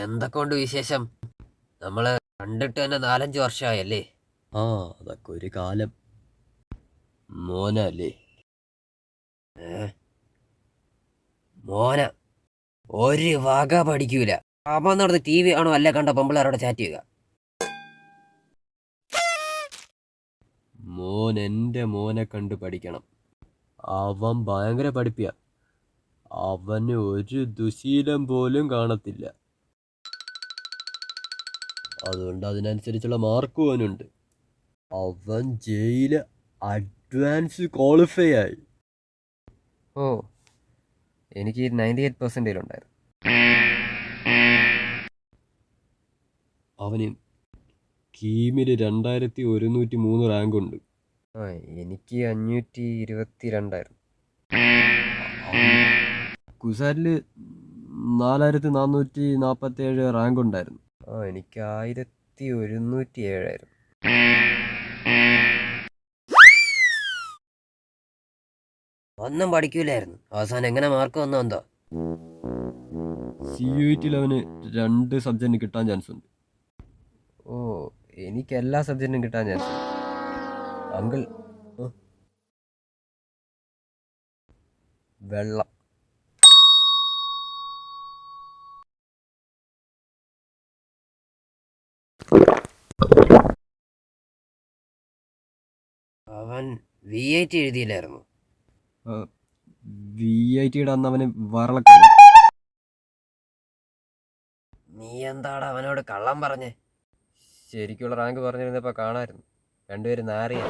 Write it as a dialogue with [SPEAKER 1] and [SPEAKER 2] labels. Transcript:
[SPEAKER 1] എന്തൊക്കെയുണ്ട് വിശേഷം? നമ്മള് കണ്ടിട്ട് തന്നെ 4-5 വർഷമായല്ലേ?
[SPEAKER 2] ആ അതൊക്കെ ഒരു കാലം. മോനല്ലേ?
[SPEAKER 1] ഏ? മോന ഒരു വക പഠിക്കൂല. അവൻ നടന്ന് TV ആണോ അല്ല കണ്ട പെമ്പിളാരോടെ ചാറ്റ് ചെയ്യുക.
[SPEAKER 2] മോൻ എൻ്റെ മോനെ കണ്ട് പഠിക്കണം. അവൻ ഭയങ്കര പഠിപ്പിയ. അവന് ഒരു ദുശീലം പോലും കാണത്തില്ല. അതുകൊണ്ട് അതിനനുസരിച്ചുള്ള മാർക്കും അവനുണ്ട്. അവൻ ജയില് അഡ്വാൻസ് ക്വാളിഫൈ ആയി.
[SPEAKER 1] ഓ, എനിക്ക് 98% ഉണ്ടായിരുന്നു.
[SPEAKER 2] അവന് കീമില് 2103 റാങ്ക് ഉണ്ട്.
[SPEAKER 1] ആ, എനിക്ക് 522ആയിരുന്നു.
[SPEAKER 2] കുസാറ്റില് 4447 റാങ്ക് ഉണ്ടായിരുന്നു.
[SPEAKER 1] ആ, എനിക്ക് 1107ആയിരുന്നു. ഒന്നും പഠിക്കൂലായിരുന്നു. അവസാനം എങ്ങനെ മാർക്ക് വന്നോ എന്തോ.
[SPEAKER 2] CUET അവന് 2 സബ്ജക്റ്റിന് കിട്ടാൻ ചാൻസ് ഉണ്ട്.
[SPEAKER 1] ഓ, എനിക്ക് എല്ലാ സബ്ജക്റ്റിനും കിട്ടാൻ ചാൻസ്. അങ്കിൾ വെള്ളം. അവൻ VIT എഴുതിയില്ലായിരുന്നു.
[SPEAKER 2] VITയുടെ അന്ന് അവന് വയറിളക്കായിരുന്നു.
[SPEAKER 1] നീ എന്താടാ അവനോട് കള്ളം പറഞ്ഞേ? ശരിക്കുള്ള റാങ്ക് പറഞ്ഞിരുന്നപ്പോ കാണായിരുന്നു. രണ്ടുപേരും നാറിയ.